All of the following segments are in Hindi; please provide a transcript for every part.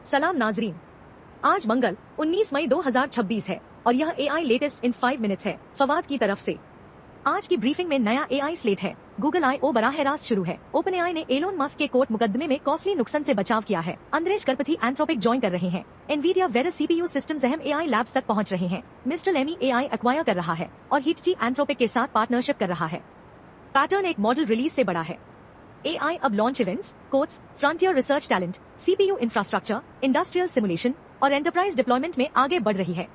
सलाम नाजरीन, आज मंगल 19 मई 2026 है और यह AI लेटेस्ट इन 5 मिनट्स है फवाद की तरफ से। आज की ब्रीफिंग में नया AI स्लेट है। गूगल I/O बराह रास्त शुरू है। OpenAI ने एलोन मस्क के कोर्ट मुकदमे में कॉस्टली नुकसान से बचाव किया है। अंद्रेज करपथी एंथ्रोपिक ज्वाइन कर रहे हैं। एनवीडिया वेरस CPU सिस्टम्स अहम AI लैब्स तक पहुंच रहे हैं। मिस्टर एमी AI एक्वायर कर रहा है और हिटची एंथ्रोपिक के साथ पार्टनरशिप कर रहा है। पैटर्न एक मॉडल रिलीज से बड़ा है। AI अब launch events, courts, frontier research talent, CPU infrastructure, industrial simulation और एंटरप्राइज डिप्लॉयमेंट में आगे बढ़ रही है।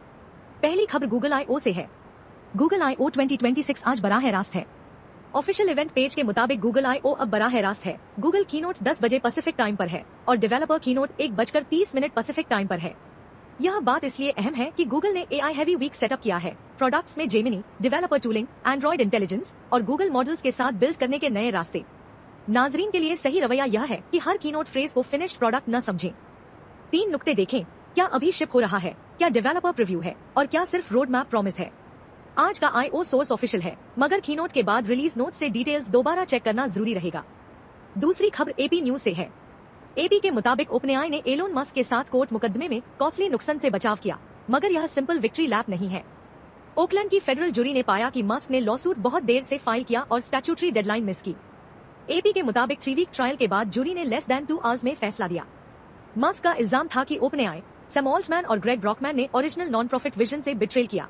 पहली खबर गूगल I/O से है। गूगल I/O 2026 आज बराह रास्त है। ऑफिशियल इवेंट पेज के मुताबिक गूगल I/O अब बराह रास्त है। गूगल कीनोट 10 बजे पैसिफिक टाइम पर है और डेवलपर कीनोट 1:30 पैसिफिक टाइम पर है। यह बात इसलिए अहम है कि गूगल ने AI हैवी वीक सेटअप किया है। प्रोडक्ट्स में Gemini, developer tooling, Android intelligence और गूगल मॉडल्स के साथ बिल्ड करने के नए रास्ते। नाजरीन के लिए सही रवैया यह है कि हर कीनोट फ्रेज को फिनिश्ड प्रोडक्ट न समझें। 3 नुक्ते देखें, क्या अभी शिप हो रहा है, क्या डेवलपर प्रीव्यू है और क्या सिर्फ रोड मैप प्रॉमिस है। आज का I/O सोर्स ऑफिशियल है, मगर कीनोट के बाद रिलीज नोट से डिटेल्स दोबारा चेक करना जरूरी रहेगा। दूसरी खबर AP न्यूज से है। AP के मुताबिक OpenAI ने एलोन मस्क के साथ कोर्ट मुकदमे में कॉस्टली नुकसान से बचाव किया, मगर यह सिंपल विक्ट्री लैप नहीं है। ओकलैंड की फेडरल जूरी ने पाया कि मस्क ने लॉसूट बहुत देर से फाइल किया और स्टैट्यूटरी डेडलाइन मिस की। AP के मुताबिक 3 वीक ट्रायल के बाद जूरी ने लेस देन 2 आवर्स में फैसला दिया। मस्क का इल्जाम था कि OpenAI, सैम ऑल्टमैन और ग्रेग ब्रॉकमैन ने ओरिजिनल नॉन प्रॉफिट विजन से बिट्रेल किया।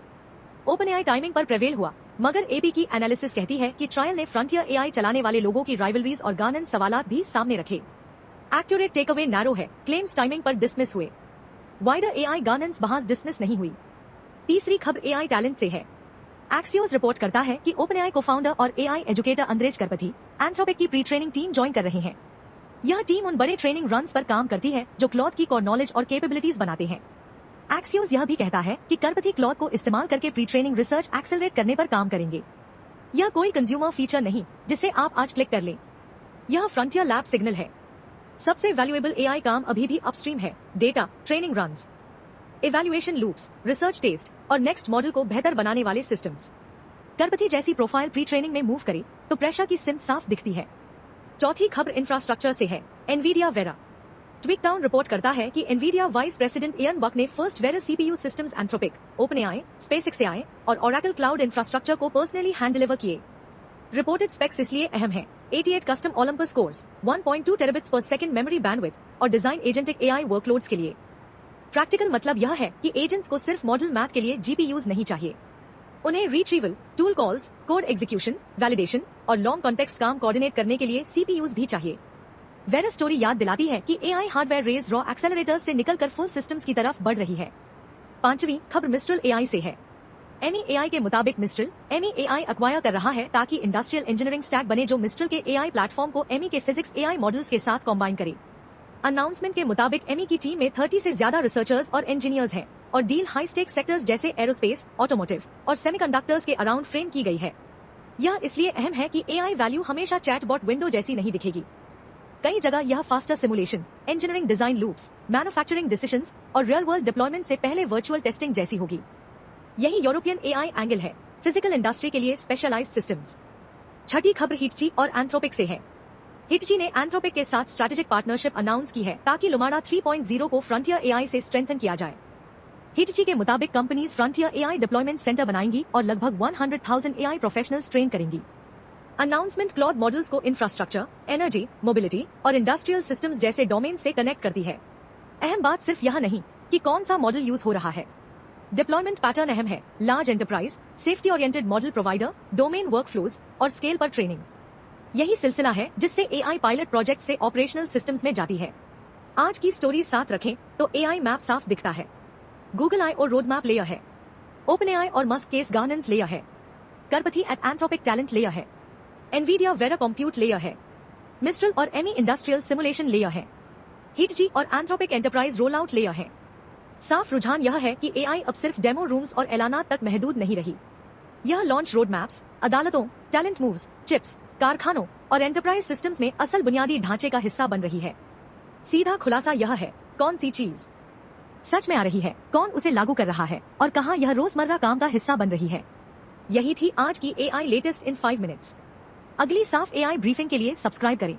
OpenAI टाइमिंग पर प्रेवेल हुआ, मगर AP की एनालिसिस कहती है कि ट्रायल ने फ्रंटियर AI चलाने वाले लोगों की राइवलरीज और गवर्नेंस सवालात भी सामने रखे। एक्यूरेट टेकअवे नैरो है, क्लेम्स टाइमिंग पर डिसमिस हुए। वाइडर AI गवर्नेंस बहस डिसमिस नहीं हुई। तीसरी खबर AI टैलेंट से है। एक्सियोस रिपोर्ट करता है कि OpenAI को फाउंडर और AI एजुकेटर अंद्रेज करपथी एंथ्रोपिक की प्री ट्रेनिंग टीम ज्वाइन कर रहे हैं। यह टीम उन बड़े ट्रेनिंग रन्स पर काम करती है जो क्लॉथ की कोर नॉलेज और कैपेबिलिटीज बनाते हैं। एक्सियोस यह भी कहता है कि करपथी क्लॉथ को इस्तेमाल करके प्री ट्रेनिंग रिसर्च एक्सेलरेट करने पर काम करेंगे। यह कोई कंज्यूमर फीचर नहीं जिसे आप आज क्लिक कर लें। यह फ्रंटियर लैब सिग्नल है। सबसे वैल्यूएबल AI काम अभी भी अपस्ट्रीम है। Data, training runs, evaluation loops, research test और नेक्स्ट मॉडल को बेहतर बनाने वाले सिस्टम्स। करपथी जैसी प्रोफाइल प्री ट्रेनिंग में मूव करे तो प्रेशर की सिम साफ दिखती है। चौथी खबर इंफ्रास्ट्रक्चर से है। एनवीडिया वेरा ट्विकडाउन रिपोर्ट करता है कि एनवीडिया वाइस प्रेसिडेंट इयन बक ने first vera CPU systems Anthropic, OpenAI, SpaceX AI और Oracle क्लाउड इंफ्रास्ट्रक्चर को पर्सनली हैंड डिलीवर किए। रिपोर्टेड स्पेक्स इसलिए अहम है। 88 कस्टम ओलंपस कोर्स, 1.2 टेराबिट्स पर सेकंड मेमोरी बैंडविड्थ और डिजाइन एजेंटिक AI वर्कलोड्स के लिए। प्रैक्टिकल मतलब यह है कि एजेंट्स को सिर्फ मॉडल मैथ के लिए GPUs नहीं चाहिए। उन्हें retrieval, tool calls, code execution, validation और लॉन्ग कॉन्टेक्स्ट काम कोऑर्डिनेट करने के लिए CPUs भी चाहिए। वेरा स्टोरी याद दिलाती है कि AI hardware race raw accelerators से निकलकर फुल सिस्टम्स की तरफ बढ़ रही है। पांचवी खबर मिस्ट्रल AI से है। एमी AI के मुताबिक मिस्ट्रल एमी AI एक्वायर कर रहा है ताकि इंडस्ट्रियल इंजीनियरिंग स्टैक बने जो मिस्ट्रल के AI प्लेटफॉर्म को एमी के फिजिक्स AI मॉडल्स के साथ कॉम्बाइन करे। अनाउंसमेंट के मुताबिक एमी की टीम में 30 से ज्यादा रिसर्चर्स और इंजीनियर्स हैं और डील हाई स्टेक सेक्टर्स जैसे एरोस्पेस, ऑटोमोटिव और सेमीकंडक्टर्स के अराउंड फ्रेम की गई है। यह इसलिए अहम है कि AI वैल्यू हमेशा चैटबॉट विंडो जैसी नहीं दिखेगी। कई जगह यह faster simulation, engineering design loops, manufacturing decisions और रियल वर्ल्ड डिप्लॉयमेंट से पहले वर्चुअल टेस्टिंग जैसी होगी। यही यूरोपियन AI एंगल है, फिजिकल इंडस्ट्री के लिए स्पेशलाइज्ड सिस्टम्स। छठी खबर हिटची और एंथ्रोपिक से है। हिटची ने एंथ्रोपिक के साथ स्ट्रैटेजिक पार्टनरशिप अनाउंस की है ताकि लुमाडा 3.0 को फ्रंटियर AI से स्ट्रेंथन किया जाए। हिटची के मुताबिक companies frontier AI deployment centre बनाएंगी और लगभग 100,000 AI प्रोफेशनल्स ट्रेन करेंगी। अनाउंसमेंट क्लाउड मॉडल्स को इंफ्रास्ट्रक्चर, एनर्जी, मोबिलिटी और इंडस्ट्रियल सिस्टम्स जैसे डोमेन से कनेक्ट करती है। अहम बात सिर्फ यह नहीं कि कौन सा मॉडल यूज हो रहा है। डिप्लॉयमेंट पैटर्न अहम है। Large enterprise, safety oriented model provider, domain workflows और स्केल पर ट्रेनिंग। यही सिलसिला है जिससे AI पायलट प्रोजेक्ट से ऑपरेशनल सिस्टम्स में जाती है। आज की स्टोरी साथ रखें तो AI मैप साफ दिखता है। Google I/O road map layer है। OpenAI और मस्क केस गवर्नेंस लेयर है। Karpathy at Anthropic talent layer है। एनवीडिया वेरा कंप्यूट लेयर है। मिस्ट्रल और एमी इंडस्ट्रियल सिमुलेशन लेयर है। हिटजी और Anthropic enterprise roll out layer है। साफ रुझान यह है कि AI अब सिर्फ डेमो रूम्स और ऐलानात तक महदूद नहीं रही। यह लॉन्च रोड मैप्स, अदालतों, टैलेंट मूव्स, चिप्स, कारखानों और एंटरप्राइज सिस्टम्स में असल बुनियादी ढांचे का हिस्सा बन रही है। सीधा खुलासा यह है, कौन सी चीज सच में आ रही है, कौन उसे लागू कर रहा है और कहां यह रोजमर्रा काम का हिस्सा बन रही है। यही थी आज की AI लेटेस्ट इन 5 मिनट्स। अगली साफ AI ब्रीफिंग के लिए सब्सक्राइब करें।